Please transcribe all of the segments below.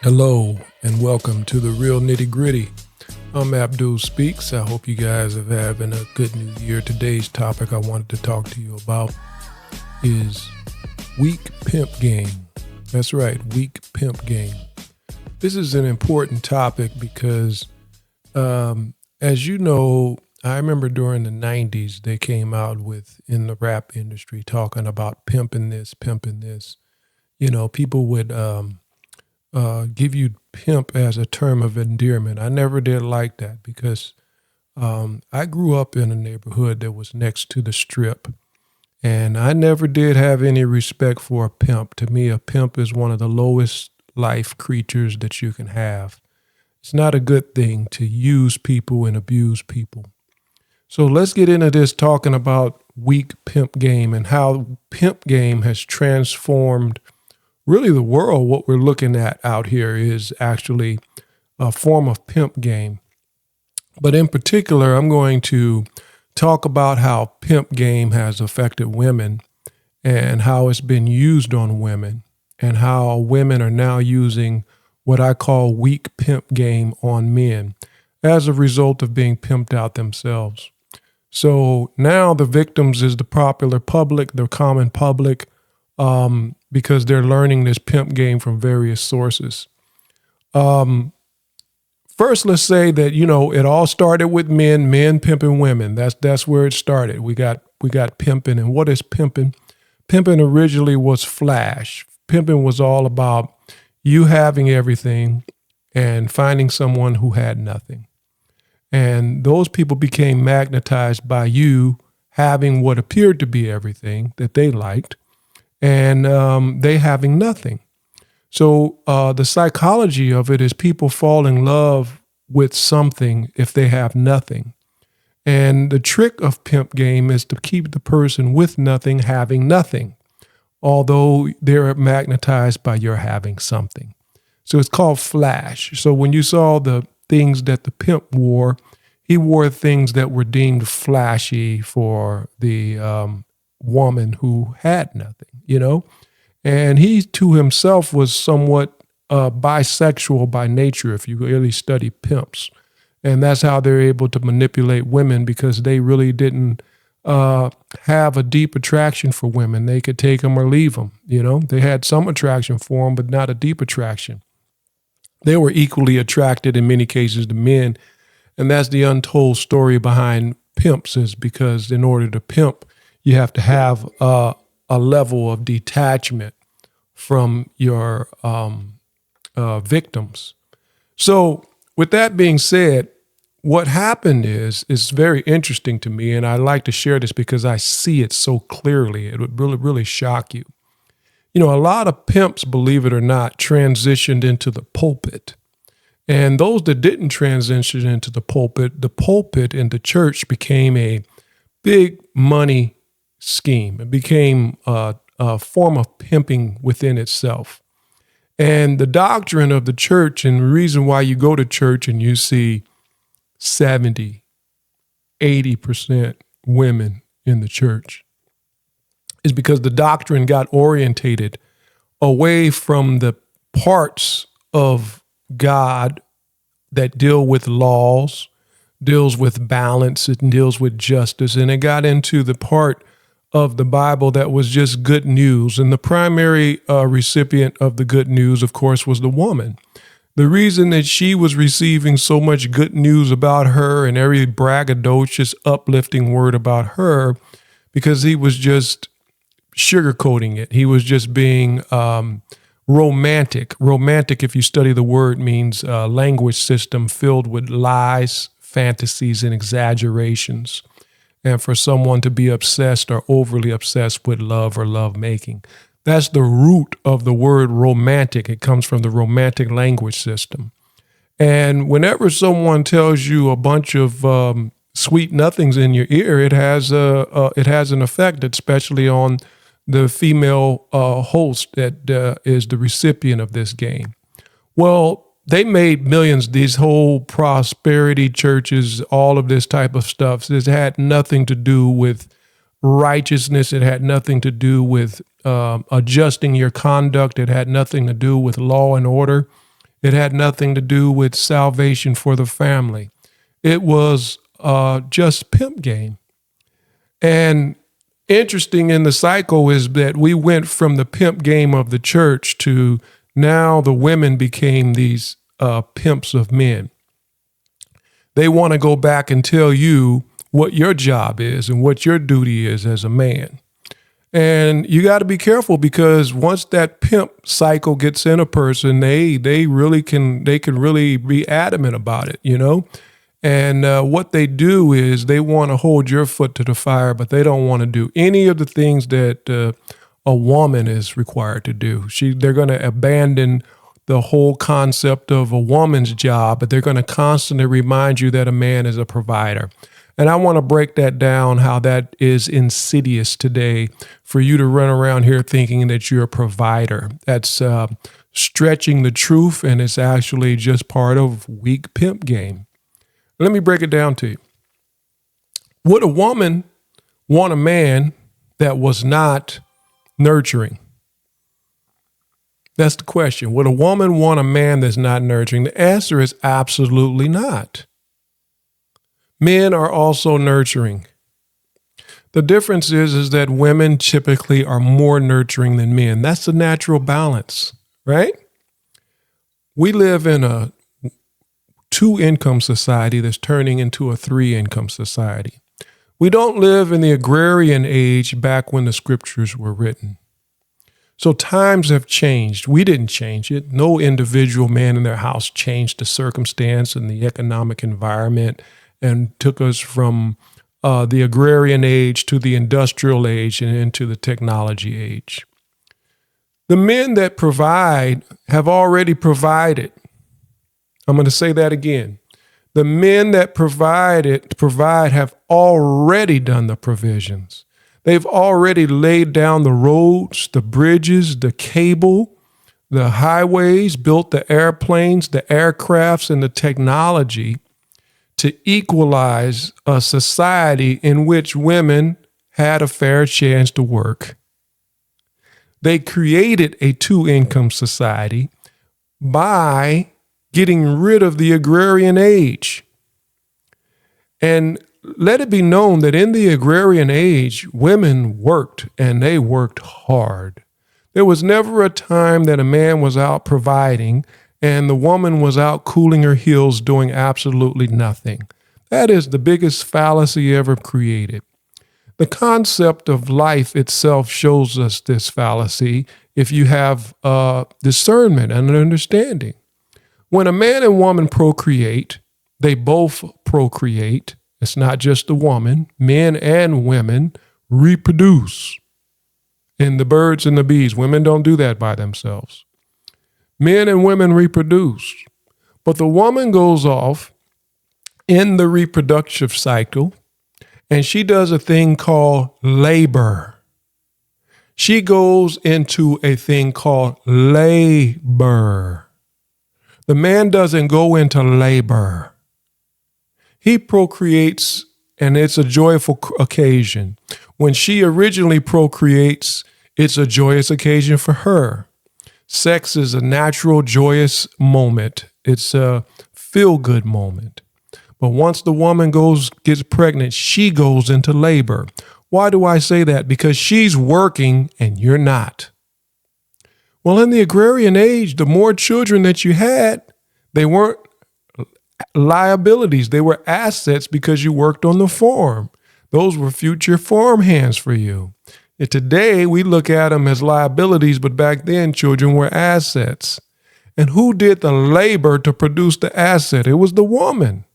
Hello and welcome to the Real Nitty Gritty. I'm Abdul Speaks. I hope you guys have having a good new year. Today's topic I wanted to talk to you about is weak pimp game. That's right, weak pimp game. This is an important topic because, as you know, I remember during the 90s, they came out with, in the rap industry, talking about pimping this, pimping this. You know, people would give you pimp as a term of endearment. I never did like that because I grew up in a neighborhood that was next to the strip. And I never did have any respect for a pimp. To me, a pimp is one of the lowest life creatures that you can have. It's not a good thing to use people and abuse people. So let's get into this talking about weak pimp game and how pimp game has transformed really the world. What we're looking at out here is actually a form of pimp game. But in particular, I'm going to talk about how pimp game has affected women and how it's been used on women and how women are now using what I call weak pimp game on men as a result of being pimped out themselves. So now the victims is the popular public, the common public, because they're learning this pimp game from various sources. First, let's say that, it all started with men pimping women. That's where it started. We got pimping. And what is pimping? Pimping originally was flash. Pimping was all about you having everything and finding someone who had nothing. And those people became magnetized by you having what appeared to be everything that they liked and they having nothing. So the psychology of it is people fall in love with something if they have nothing. And the trick of pimp game is to keep the person with nothing having nothing, although they're magnetized by your having something. So it's called flash. So when you saw the things that the pimp wore, he wore things that were deemed flashy for the woman who had nothing, And he to himself was somewhat bisexual by nature, if you really study pimps. And that's how they're able to manipulate women, because they really didn't have a deep attraction for women. They could take them or leave them, They had some attraction for them, but not a deep attraction. They were equally attracted in many cases to men. And that's the untold story behind pimps, is because in order to pimp, you have to have a level of detachment from your victims. So with that being said, what happened is very interesting to me, and I like to share this because I see it so clearly. It would really, really shock you. A lot of pimps, believe it or not, transitioned into the pulpit. And those that didn't transition into the pulpit in the church became a big money scheme. It became a form of pimping within itself. And the doctrine of the church, and the reason why you go to church and you see 70, 80% women in the church, is because the doctrine got orientated away from the parts of God that deal with laws, deals with balance, and deals with justice. And it got into the part of the Bible that was just good news. And the primary recipient of the good news, of course, was the woman. The reason that she was receiving so much good news about her and every braggadocious, uplifting word about her, because he was just sugarcoating it. He was just being romantic. Romantic, if you study the word, means a language system filled with lies, fantasies, and exaggerations. And for someone to be obsessed or overly obsessed with love or lovemaking. That's the root of the word romantic. It comes from the romantic language system. And whenever someone tells you a bunch of sweet nothings in your ear, it has an effect, especially on the female host that is the recipient of this game. Well, they made millions, these whole prosperity churches, all of this type of stuff. This had nothing to do with righteousness. It had nothing to do with adjusting your conduct. It had nothing to do with law and order. It had nothing to do with salvation for the family. It was just pimp game. And interesting in the cycle is that we went from the pimp game of the church to now the women became these pimps of men. They want to go back and tell you what your job is and what your duty is as a man. And you got to be careful, because once that pimp cycle gets in a person, they can really be adamant about it, you know? And what they do is they want to hold your foot to the fire, but they don't want to do any of the things that a woman is required to do. They're going to abandon the whole concept of a woman's job, but they're going to constantly remind you that a man is a provider. And I want to break that down, how that is insidious today for you to run around here thinking that you're a provider. That's stretching the truth, and it's actually just part of weak pimp game. Let me break it down to you. Would a woman want a man that was not nurturing? That's the question. Would a woman want a man that's not nurturing? The answer is absolutely not. Men are also nurturing. The difference is that women typically are more nurturing than men. That's the natural balance, right? We live in a 2-income society that's turning into a 3-income society. We don't live in the agrarian age back when the scriptures were written. So times have changed. We didn't change it. No individual man in their house changed the circumstance and the economic environment and took us from the agrarian age to the industrial age and into the technology age. The men that provide have already provided. I'm going to say that again. The men that provide have already done the provisions. They've already laid down the roads, the bridges, the cable, the highways, built the airplanes, the aircrafts, and the technology to equalize a society in which women had a fair chance to work. They created a 2-income society by getting rid of the agrarian age. And let it be known that in the agrarian age, women worked, and they worked hard. There was never a time that a man was out providing and the woman was out cooling her heels doing absolutely nothing. That is the biggest fallacy ever created. The concept of life itself shows us this fallacy if you have discernment and an understanding. When a man and woman procreate, they both procreate. It's not just the woman. Men and women reproduce. And the birds and the bees, women don't do that by themselves. Men and women reproduce. But the woman goes off in the reproductive cycle, and she does a thing called labor. She goes into a thing called labor. The man doesn't go into labor. He procreates, and it's a joyful occasion. When she originally procreates, it's a joyous occasion for her. Sex is a natural, joyous moment. It's a feel-good moment. But once the woman gets pregnant, she goes into labor. Why do I say that? Because she's working and you're not. Well, in the agrarian age, the more children that you had, they weren't liabilities. They were assets because you worked on the farm. Those were future farm hands for you. And today, we look at them as liabilities, but back then, children were assets. And who did the labor to produce the asset? It was the woman.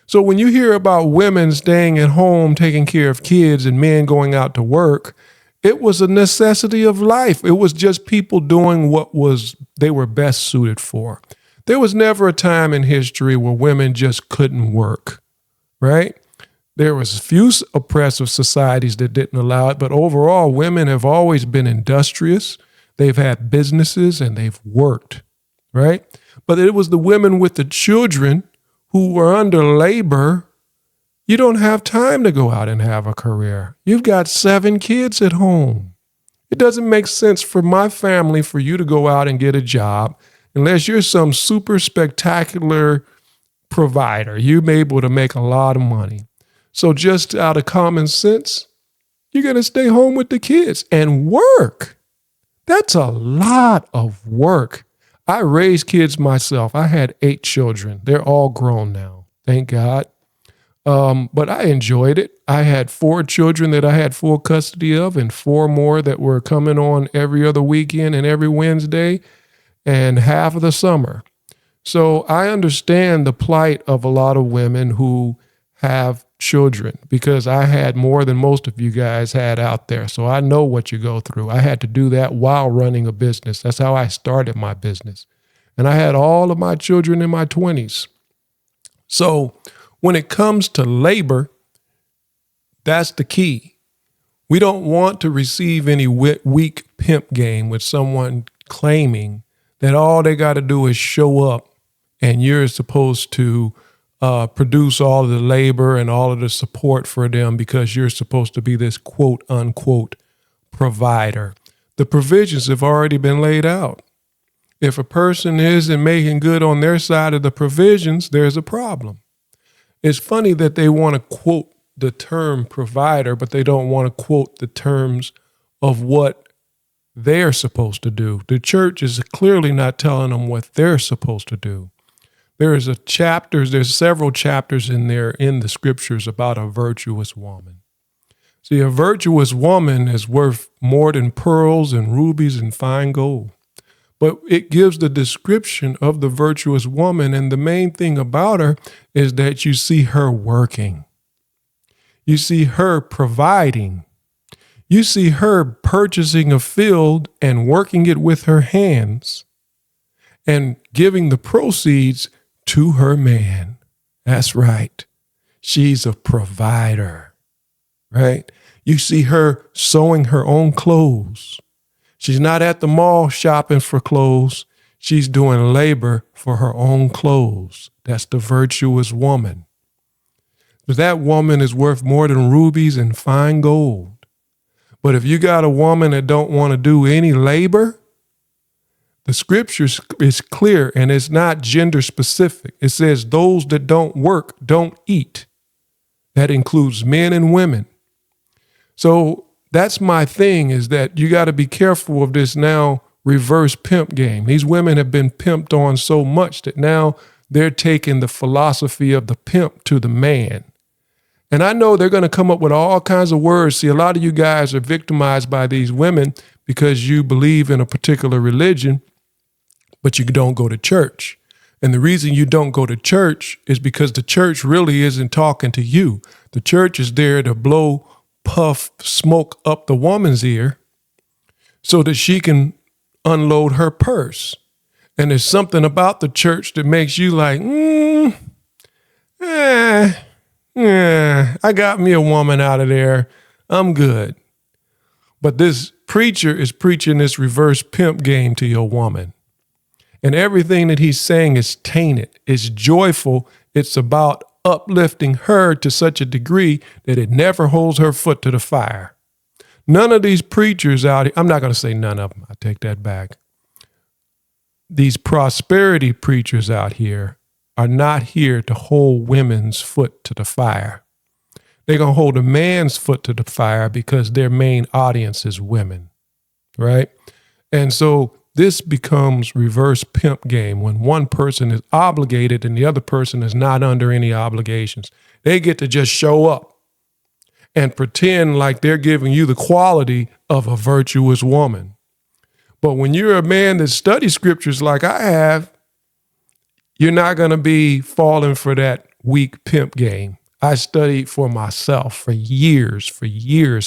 So when you hear about women staying at home, taking care of kids, and men going out to work, it was a necessity of life. It was just people doing what they were best suited for. There was never a time in history where women just couldn't work, right? There was few oppressive societies that didn't allow it, but overall, women have always been industrious. They've had businesses and they've worked, right? But it was the women with the children who were under labor. You don't have time to go out and have a career. You've got 7 kids at home. It doesn't make sense for my family for you to go out and get a job, unless you're some super spectacular provider, you're able to make a lot of money. So just out of common sense, you're going to stay home with the kids and work. That's a lot of work. I raised kids myself. I had 8 children. They're all grown now. Thank God. But I enjoyed it. I had 4 children that I had full custody of and 4 more that were coming on every other weekend and every Wednesday and half of the summer. So I understand the plight of a lot of women who have children because I had more than most of you guys had out there. So I know what you go through. I had to do that while running a business. That's how I started my business. And I had all of my children in my 20s. So when it comes to labor, that's the key. We don't want to receive any weak pimp game with someone claiming that all they got to do is show up and you're supposed to produce all of the labor and all of the support for them because you're supposed to be this quote unquote provider. The provisions have already been laid out. If a person isn't making good on their side of the provisions, there's a problem. It's funny that they want to quote the term provider, but they don't want to quote the terms of what they're supposed to do. The church is clearly not telling them what they're supposed to do. There's several chapters in there in the scriptures about a virtuous woman. See, a virtuous woman is worth more than pearls and rubies and fine gold. But it gives the description of the virtuous woman, and the main thing about her is that you see her working. You see her providing. You see her purchasing a field and working it with her hands and giving the proceeds to her man. That's right. She's a provider, right? You see her sewing her own clothes. She's not at the mall shopping for clothes. She's doing labor for her own clothes. That's the virtuous woman. But that woman is worth more than rubies and fine gold. But if you got a woman that don't want to do any labor, the scripture is clear and it's not gender specific. It says those that don't work don't eat. That includes men and women. So that's my thing, is that you got to be careful of this now reverse pimp game. These women have been pimped on so much that now they're taking the philosophy of the pimp to the man. And I know they're going to come up with all kinds of words. See, a lot of you guys are victimized by these women because you believe in a particular religion, but you don't go to church. And the reason you don't go to church is because the church really isn't talking to you. The church is there to blow puff smoke up the woman's ear so that she can unload her purse. And there's something about the church that makes you like, I got me a woman out of there. I'm good. But this preacher is preaching this reverse pimp game to your woman. And everything that he's saying is tainted. It's joyful. It's about uplifting her to such a degree that it never holds her foot to the fire. None of these preachers out here, I'm not going to say none of them, I take that back. These prosperity preachers out here are not here to hold women's foot to the fire. They're going to hold a man's foot to the fire because their main audience is women, right? And so this becomes reverse pimp game when one person is obligated and the other person is not under any obligations. They get to just show up and pretend like they're giving you the quality of a virtuous woman. But when you're a man that studies scriptures like I have, you're not going to be falling for that weak pimp game. I studied for myself for years,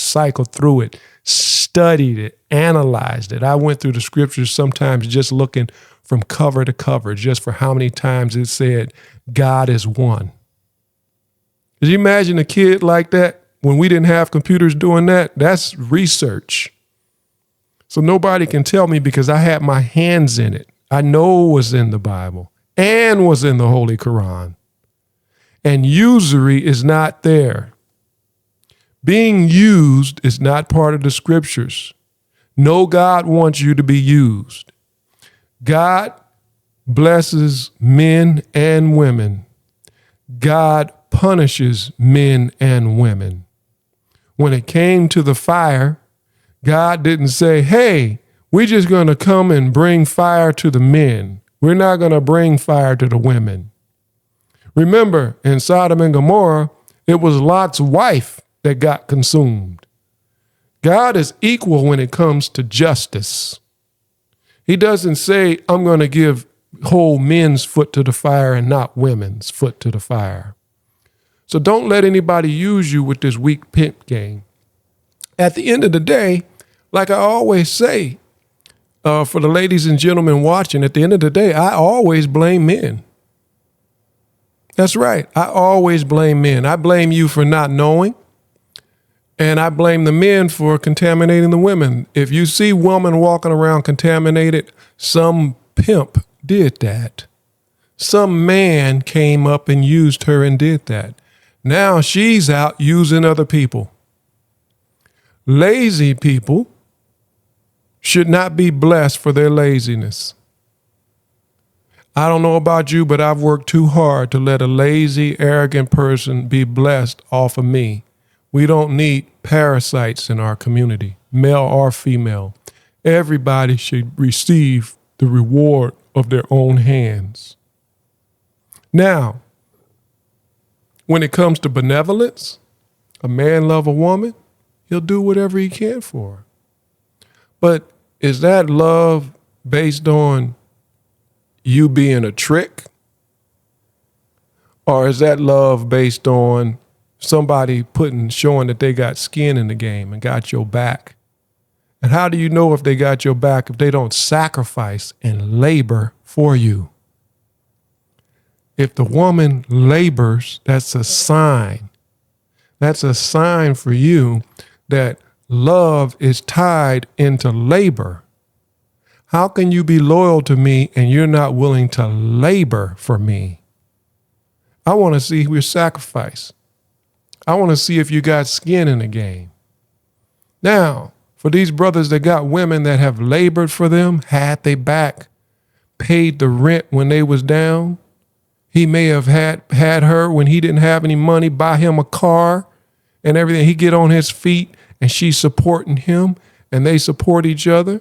cycled through it, studied it, analyzed it. I went through the scriptures sometimes just looking from cover to cover, just for how many times it said, God is one. Could you imagine a kid like that when we didn't have computers doing that? That's research. So nobody can tell me because I had my hands in it. I know it was in the Bible and was in the Holy Quran. And usury is not there. Being used is not part of the scriptures. No, God wants you to be used. God blesses men and women. God punishes men and women. When it came to the fire, God didn't say, hey, we're just going to come and bring fire to the men. We're not going to bring fire to the women. Remember, in Sodom and Gomorrah, it was Lot's wife that got consumed. God is equal when it comes to justice. He doesn't say, I'm going to hold men's foot to the fire and not women's foot to the fire. So don't let anybody use you with this weak pimp game. At the end of the day, like I always say, for the ladies and gentlemen watching, at the end of the day, I always blame men. That's right. I always blame men. I blame you for not knowing, and I blame the men for contaminating the women. If you see women walking around contaminated, some pimp did that. Some man came up and used her and did that. Now she's out using other people. Lazy people should not be blessed for their laziness. I don't know about you, but I've worked too hard to let a lazy, arrogant person be blessed off of me. We don't need parasites in our community, male or female. Everybody should receive the reward of their own hands. Now, when it comes to benevolence, a man love a woman, he'll do whatever he can for her. But is that love based on you being a trick? Or is that love based on somebody showing that they got skin in the game and got your back? And how do you know if they got your back if they don't sacrifice and labor for you? If the woman labors, that's a sign. That's a sign for you that love is tied into labor. How can you be loyal to me and you're not willing to labor for me? I want to see your sacrifice. I want to see if you got skin in the game. Now, for these brothers that got women that have labored for them, had they back, paid the rent when they was down, he may have had her when he didn't have any money, buy him a car and everything. He get on his feet and she's supporting him and they support each other.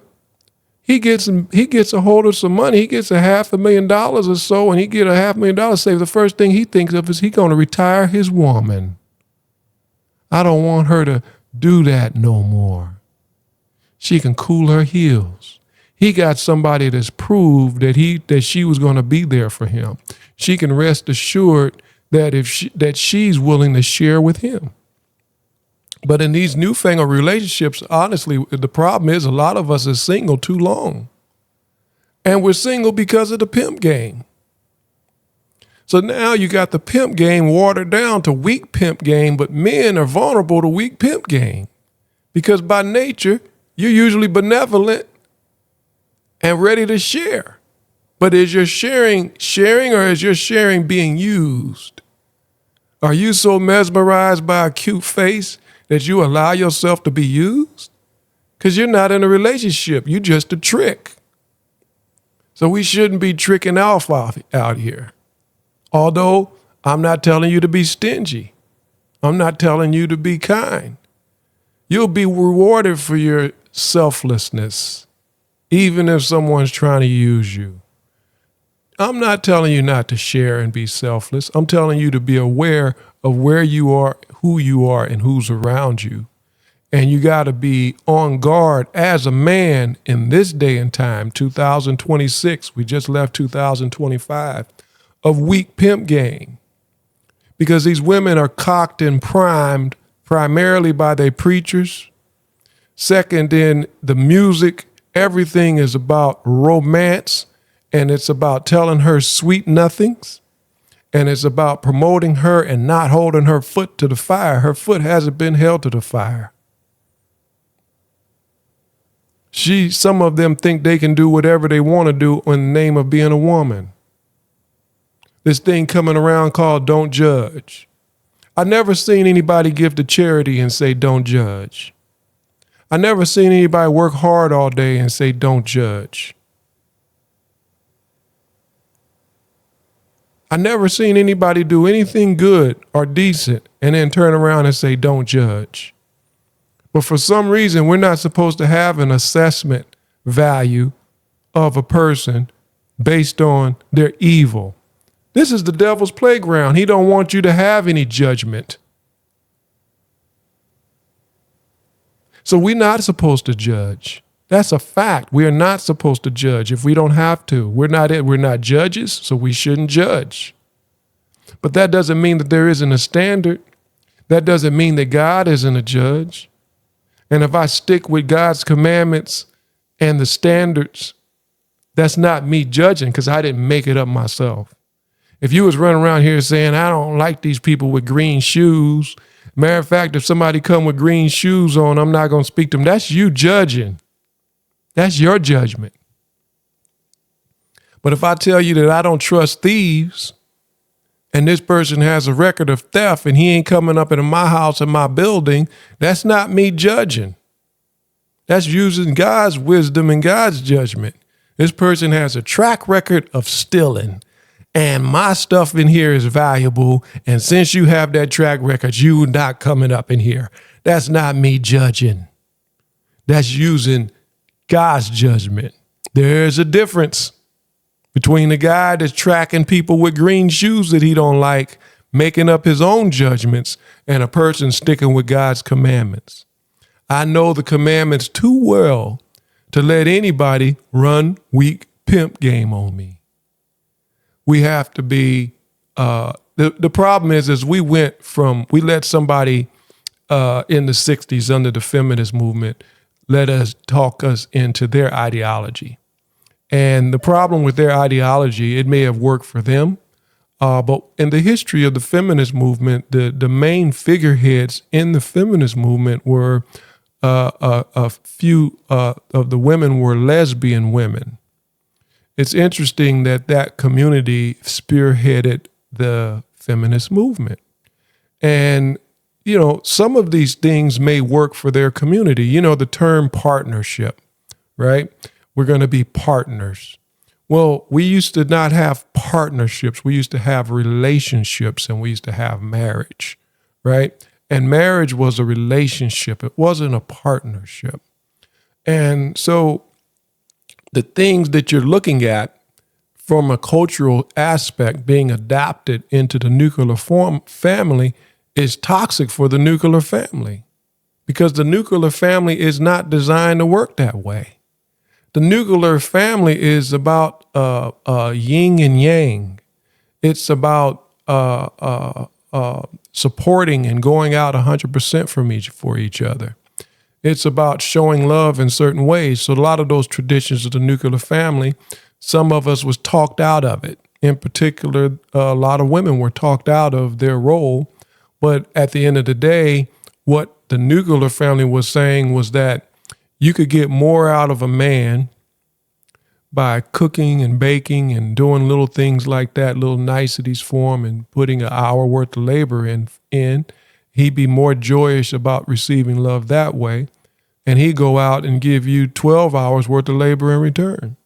He gets a hold of some money. He gets $500,000 or so, and he get $500,000 saved. The first thing he thinks of is he going to retire his woman. I don't want her to do that no more. She can cool her heels. He got somebody that's proved that she was going to be there for him. She can rest assured that she's willing to share with him. But in these newfangled relationships, honestly, the problem is a lot of us are single too long. And we're single because of the pimp game. So now you got the pimp game watered down to weak pimp game, but men are vulnerable to weak pimp game. Because by nature, you're usually benevolent and ready to share. But is your sharing or is your sharing being used? Are you so mesmerized by a cute face that you allow yourself to be used? Because you're not in a relationship. You're just a trick. So we shouldn't be tricking off out here. Although I'm not telling you to be stingy. I'm not telling you to be kind. You'll be rewarded for your selflessness, even if someone's trying to use you. I'm not telling you not to share and be selfless. I'm telling you to be aware of where you are, who you are, and who's around you. And you got to be on guard as a man in this day and time, 2026. We just left 2025, of weak pimp game. Because these women are cocked and primed primarily by their preachers. Second, in the music, everything is about romance. And it's about telling her sweet nothings. And it's about promoting her and not holding her foot to the fire. Her foot hasn't been held to the fire. Some of them think they can do whatever they want to do in the name of being a woman. This thing coming around called don't judge. I never seen anybody give to charity and say don't judge. I never seen anybody work hard all day and say don't judge. I never seen anybody do anything good or decent and then turn around and say, don't judge. But for some reason, we're not supposed to have an assessment value of a person based on their evil. This is the devil's playground. He don't want you to have any judgment. So we're not supposed to judge. That's a fact. We are not supposed to judge if we don't have to. We're not judges, so we shouldn't judge. But that doesn't mean that there isn't a standard. That doesn't mean that God isn't a judge. And if I stick with God's commandments and the standards, that's not me judging because I didn't make it up myself. If you was running around here saying, I don't like these people with green shoes. Matter of fact, if somebody come with green shoes on, I'm not going to speak to them. That's you judging. That's your judgment. But if I tell you that I don't trust thieves and this person has a record of theft and he ain't coming up into my house and my building, that's not me judging. That's using God's wisdom and God's judgment. This person has a track record of stealing and my stuff in here is valuable. And since you have that track record, you not coming up in here. That's not me judging. That's using God's judgment. There's a difference between the guy that's tracking people with green shoes that he don't like, making up his own judgments, and a person sticking with God's commandments. I know the commandments too well to let anybody run weak pimp game on me. We have to be, the problem is we let somebody in the 60s under the feminist movement let us talk us into their ideology. And the problem with their ideology, it may have worked for them, but in the history of the feminist movement, the main figureheads in the feminist movement were a few of the women were lesbian women. It's interesting that community spearheaded the feminist movement. And you know, some of these things may work for their community. You know, the term partnership, right? We're going to be partners. Well, we used to not have partnerships. We used to have relationships and we used to have marriage, right? And marriage was a relationship. It wasn't a partnership. And so the things that you're looking at from a cultural aspect being adopted into the nuclear family is toxic for the nuclear family because the nuclear family is not designed to work that way. The nuclear family is about yin and yang. It's about supporting and going out 100% for each other. It's about showing love in certain ways. So a lot of those traditions of the nuclear family, some of us was talked out of it. In particular, a lot of women were talked out of their role. But at the end of the day, what the nuclear family was saying was that you could get more out of a man by cooking and baking and doing little things like that, little niceties for him and putting an hour worth of labor in. He'd be more joyous about receiving love that way. And he'd go out and give you 12 hours worth of labor in return.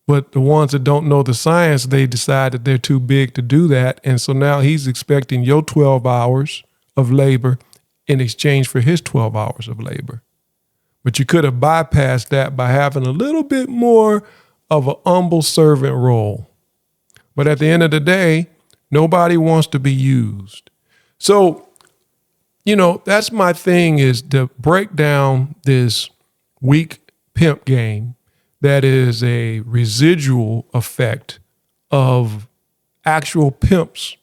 But the ones that don't know the science, they decide that they're too big to do that. And so now he's expecting your 12 hours of labor in exchange for his 12 hours of labor. But you could have bypassed that by having a little bit more of an humble servant role. But at the end of the day, nobody wants to be used. So, you know, that's my thing is to break down this weak pimp game that is a residual effect of actual pimps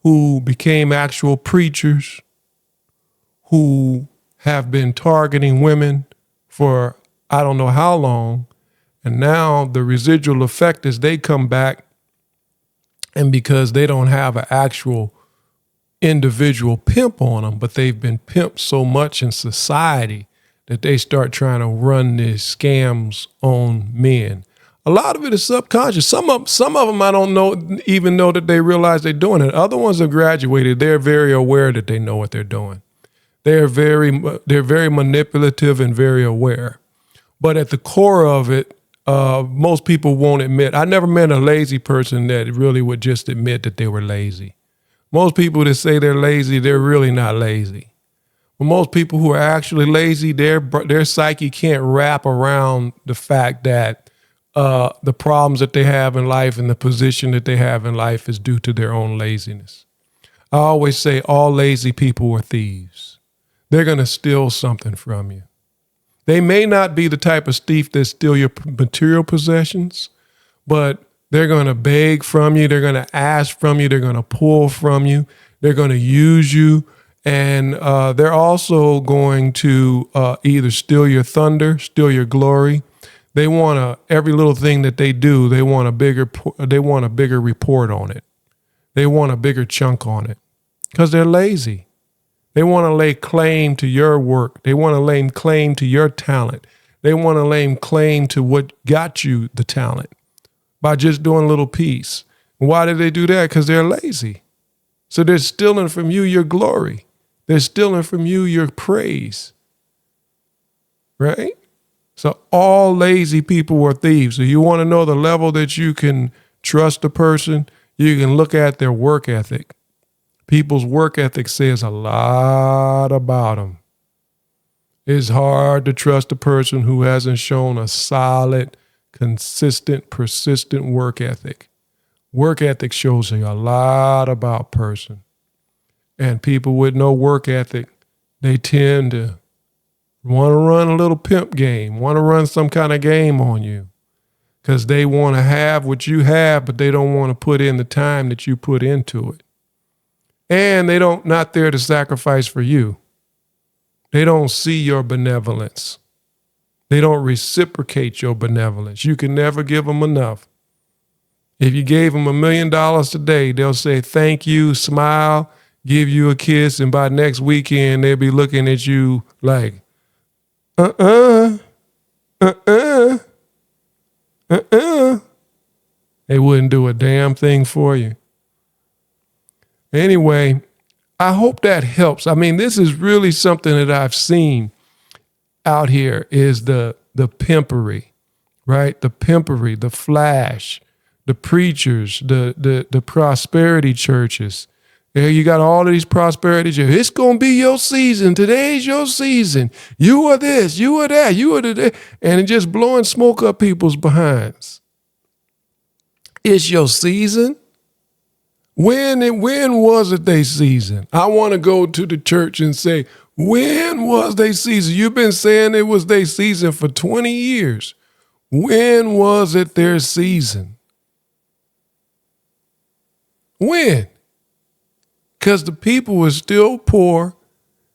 who became actual preachers, who have been targeting women for I don't know how long. And now the residual effect is they come back and because they don't have an actual individual pimp on them, but they've been pimped so much in society that they start trying to run these scams on men. A lot of it is subconscious. Some of them I don't even know that they realize they're doing it. Other ones have graduated. They're very aware that they know what they're doing. They're very manipulative and very aware. But at the core of it, most people won't admit. I never met a lazy person that really would just admit that they were lazy. Most people that say they're lazy, they're really not lazy. But most people who are actually lazy, their psyche can't wrap around the fact that the problems that they have in life and the position that they have in life is due to their own laziness. I always say all lazy people are thieves. They're going to steal something from you. They may not be the type of thief that steal your material possessions, but they're going to beg from you. They're going to ask from you. They're going to pull from you. They're going to use you. And they're also going to either steal your thunder, steal your glory. They want every little thing that they do, they want a bigger report on it. They want a bigger chunk on it because they're lazy. They want to lay claim to your work. They want to lay claim to your talent. They want to lay claim to what got you the talent by just doing a little piece. Why do they do that? Because they're lazy. So they're stealing from you your glory. They're stealing from you your praise. Right? So all lazy people are thieves. So you want to know the level that you can trust a person, you can look at their work ethic. People's work ethic says a lot about them. It's hard to trust a person who hasn't shown a solid, consistent, persistent work ethic. Work ethic shows you a lot about person. And people with no work ethic, they tend to want to run a little pimp game, want to run some kind of game on you because they want to have what you have, but they don't want to put in the time that you put into it. And they not there to sacrifice for you. They don't see your benevolence. They don't reciprocate your benevolence. You can never give them enough. If you gave them $1 million today, they'll say thank you, smile, give you a kiss, and by next weekend, they'll be looking at you like, They wouldn't do a damn thing for you. Anyway, I hope that helps. I mean, this is really something that I've seen out here is the pimpery, right? The pimpery, the flash, the preachers, the prosperity churches. Yeah, you got all of these prosperity churches. It's going to be your season. Today's your season. You are this, you are that, you are that. And it just blowing smoke up people's behinds. It's your season. When was it their season? I want to go to the church and say, when was their season? You've been saying it was their season for 20 years. When was it their season? When? Because the people were still poor,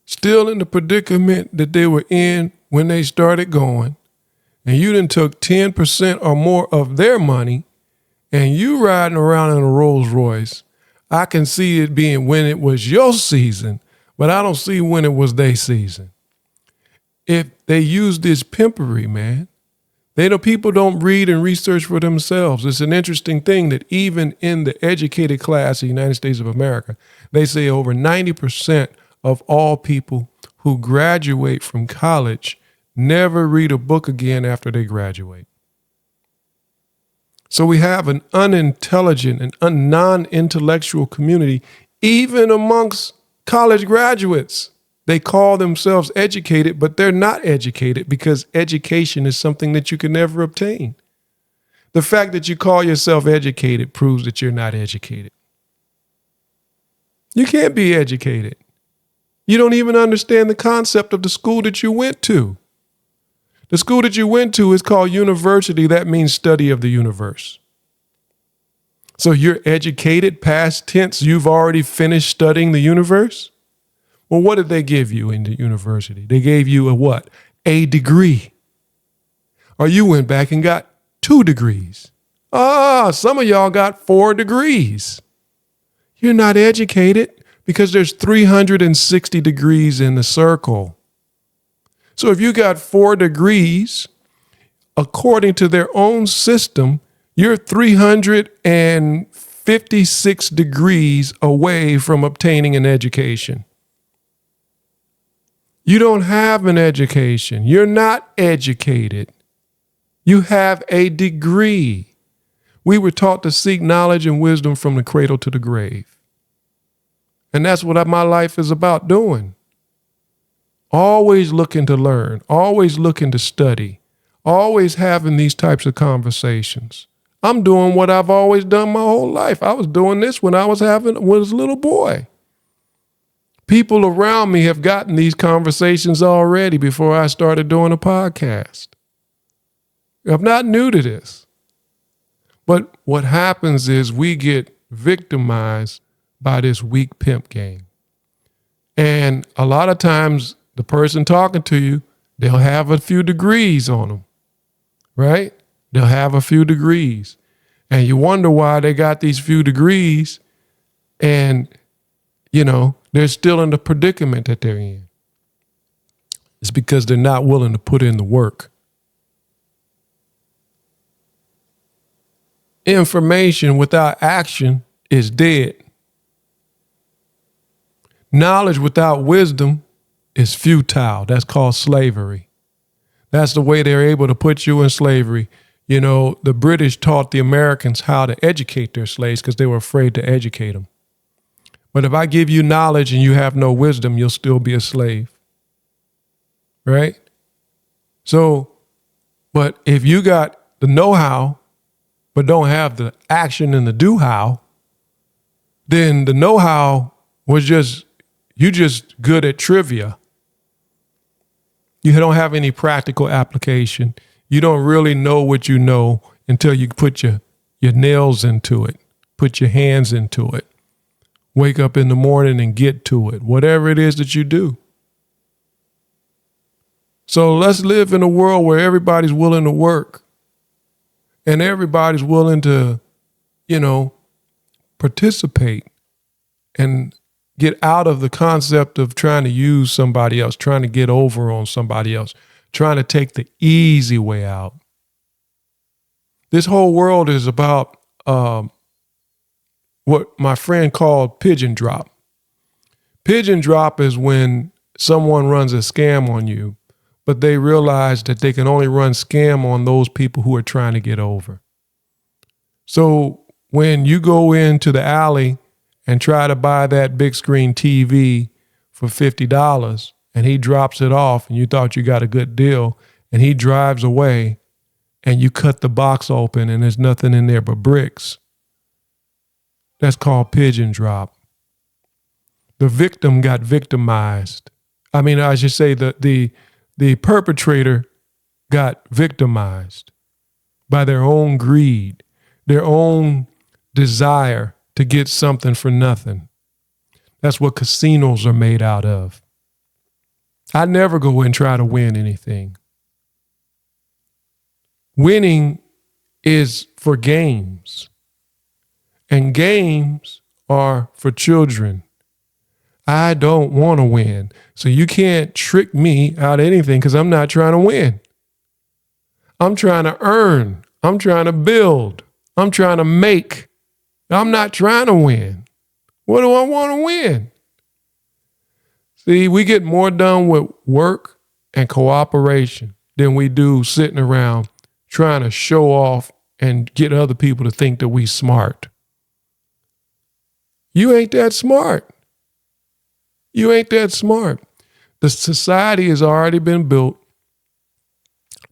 still in the predicament that they were in when they started going. And you done took 10% or more of their money and you riding around in a Rolls Royce. I can see it being when it was your season, but I don't see when it was their season. If they use this pimpery, man, people don't read and research for themselves. It's an interesting thing that even in the educated class of the United States of America, they say over 90% of all people who graduate from college never read a book again after they graduate. So we have an unintelligent and non-intellectual community, even amongst college graduates. They call themselves educated, but they're not educated because education is something that you can never obtain. The fact that you call yourself educated proves that you're not educated. You can't be educated. You don't even understand the concept of the school that you went to. The school that you went to is called university. That means study of the universe. So you're educated, past tense. You've already finished studying the universe. Well, what did they give you in the university? They gave you a what? A degree. Or you went back and got 2 degrees. Some of y'all got 4 degrees. You're not educated because there's 360 degrees in the circle. So if you got 4 degrees, according to their own system, you're 356 degrees away from obtaining an education. You don't have an education. You're not educated. You have a degree. We were taught to seek knowledge and wisdom from the cradle to the grave. And that's what my life is about doing. Always looking to learn, always looking to study, always having these types of conversations. I'm doing what I've always done my whole life. I was doing this when I was a little boy. People around me have gotten these conversations already before I started doing a podcast. I'm not new to this. But what happens is we get victimized by this weak pimp game. And a lot of times the person talking to you, they'll have a few degrees on them, right? They'll have a few degrees. And you wonder why they got these few degrees and, they're still in the predicament that they're in. It's because they're not willing to put in the work. Information without action is dead. Knowledge without wisdom is futile. That's called slavery. That's the way they're able to put you in slavery. The British taught the Americans how to educate their slaves because they were afraid to educate them. But if I give you knowledge and you have no wisdom, you'll still be a slave. Right? So, but if you got the know-how, but don't have the action and the do-how, then the know-how was you just good at trivia. You don't have any practical application. You don't really know what you know until you put your nails into it, put your hands into it, wake up in the morning and get to it, whatever it is that you do. So let's live in a world where everybody's willing to work and everybody's willing to, participate and get out of the concept of trying to use somebody else, trying to get over on somebody else, trying to take the easy way out. This whole world is about what my friend called pigeon drop. Pigeon drop is when someone runs a scam on you, but they realize that they can only run scam on those people who are trying to get over. So when you go into the alley and try to buy that big screen TV for $50 and he drops it off and you thought you got a good deal and he drives away and you cut the box open and there's nothing in there but bricks, that's called pigeon drop. The victim got victimized. I should say the perpetrator got victimized by their own greed, their own desire to get something for nothing. That's what casinos are made out of. I never go and try to win anything. Winning is for games, and games are for children. I don't want to win, so you can't trick me out of anything because I'm not trying to win. I'm trying to earn. I'm trying to build. I'm trying to make. I'm not trying to win. What do I want to win? See, we get more done with work and cooperation than we do sitting around trying to show off and get other people to think that we smart. You ain't that smart. You ain't that smart. The society has already been built.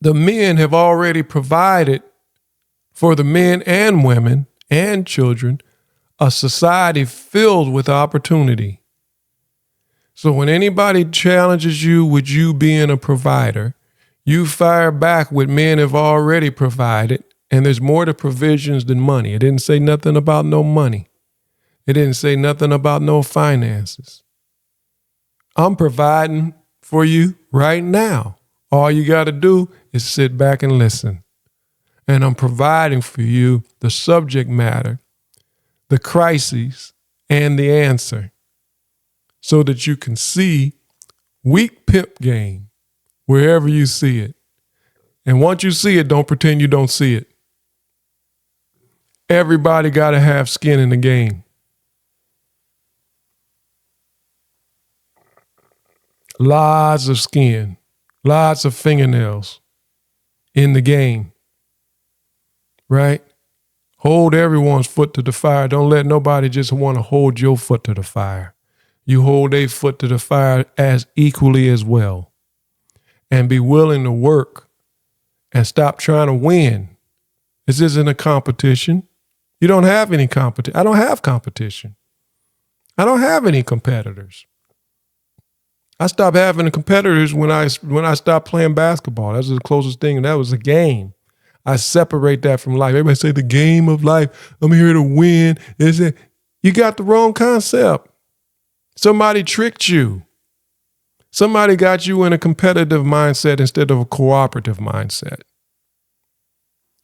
The men have already provided for the men and women and children a society filled with opportunity. So when anybody challenges you with you being a provider, you fire back with men have already provided, and there's more to provisions than money. It didn't say nothing about no money. It didn't say nothing about no finances. I'm providing for you right now. All you got to do is sit back and listen. And I'm providing for you the subject matter, the crises, and the answer so that you can see weak pimp game wherever you see it. And once you see it, don't pretend you don't see it. Everybody got to have skin in the game. Lots of skin, lots of fingernails in the game. right? Hold everyone's foot to the fire. Don't let nobody just want to hold your foot to the fire. You hold their foot to the fire as equally as well. And be willing to work and stop trying to win. This isn't a competition. You don't have any competition. I don't have competition. I don't have any competitors. I stopped having competitors when I stopped playing basketball. That's the closest thing. That was a game. I separate that from life. Everybody say the game of life. I'm here to win. You got the wrong concept. Somebody tricked you. Somebody got you in a competitive mindset instead of a cooperative mindset.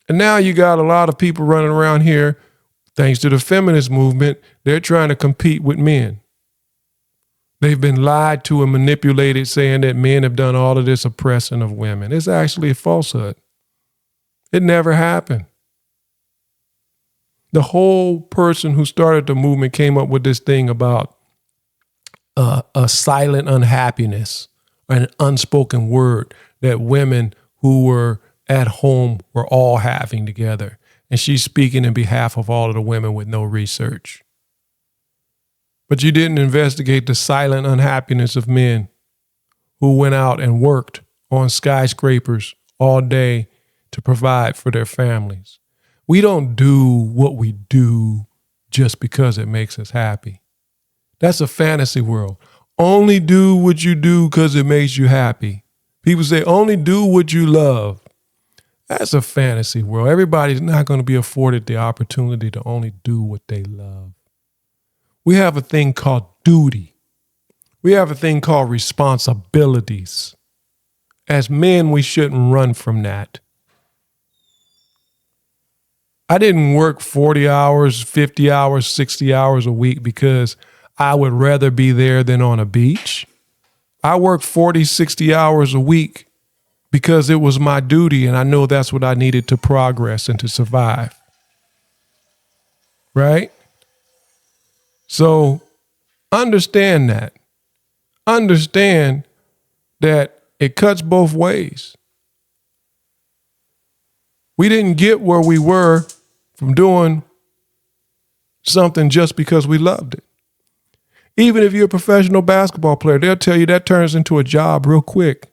And now you got a lot of people running around here, thanks to the feminist movement, they're trying to compete with men. They've been lied to and manipulated, saying that men have done all of this oppressing of women. It's actually a falsehood. It never happened. The whole person who started the movement came up with this thing about a silent unhappiness, an unspoken word that women who were at home were all having together. And she's speaking in behalf of all of the women with no research. But you didn't investigate the silent unhappiness of men who went out and worked on skyscrapers all day to provide for their families. We don't do what we do just because it makes us happy. That's a fantasy world. Only do what you do because it makes you happy. People say only do what you love. That's a fantasy world. Everybody's not going to be afforded the opportunity to only do what they love. We have a thing called duty. We have a thing called responsibilities. As men, we shouldn't run from that. I didn't work 40 hours, 50 hours, 60 hours a week because I would rather be there than on a beach. I worked 40, 60 hours a week because it was my duty and I know that's what I needed to progress and to survive. Right? So understand that. Understand that it cuts both ways. We didn't get where we were from doing something just because we loved it. Even if you're a professional basketball player, they'll tell you that turns into a job real quick.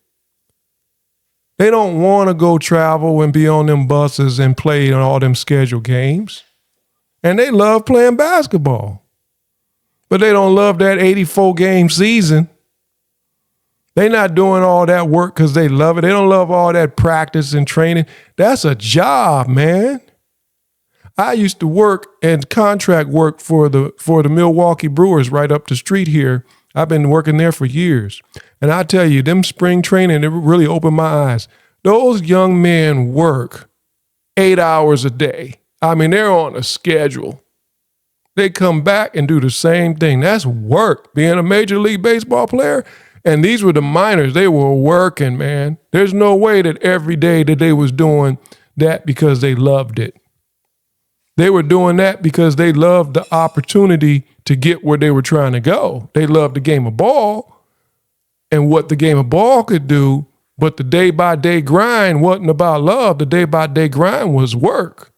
They don't want to go travel and be on them buses and play on all them scheduled games. And they love playing basketball. But they don't love that 84-game season. They're not doing all that work because they love it. They don't love all that practice and training. That's a job, man. I used to work and contract work for the Milwaukee Brewers right up the street here. I've been working there for years. And I tell you, them spring training, it really opened my eyes. Those young men work 8 hours a day. I mean, they're on a schedule. They come back and do the same thing. That's work, being a Major League Baseball player. And these were the minors. They were working, man. There's no way that every day that they was doing that because they loved it. They were doing that because they loved the opportunity to get where they were trying to go. They loved the game of ball and what the game of ball could do, but the day-by-day grind wasn't about love. The day-by-day grind was work.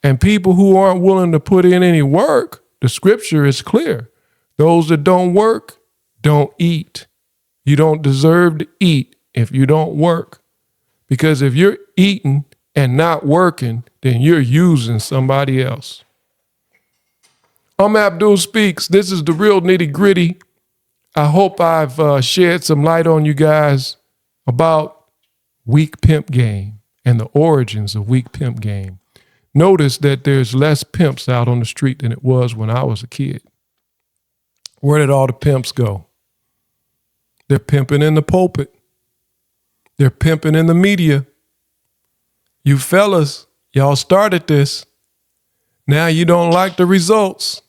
And people who aren't willing to put in any work, the scripture is clear. Those that don't work, don't eat. You don't deserve to eat if you don't work. Because if you're eating and not working, then you're using somebody else. I'm Abdul Speaks. This is the real nitty gritty. I hope I've shed some light on you guys about weak pimp game and the origins of weak pimp game. Notice that there's less pimps out on the street than it was when I was a kid. Where did all the pimps go? They're pimping in the pulpit. They're pimping in the media. You fellas, y'all started this. Now you don't like the results.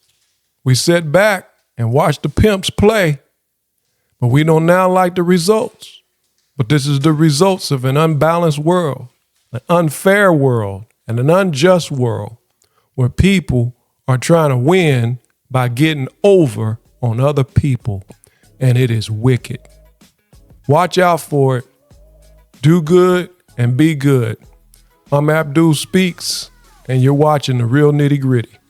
We sit back and watch the pimps play, but we don't now like the results. But this is the results of an unbalanced world, an unfair world, and an unjust world where people are trying to win by getting over on other people, and it is wicked. Watch out for it. Do good and be good. I'm Abdul Speaks, and you're watching The Real Nitty Gritty.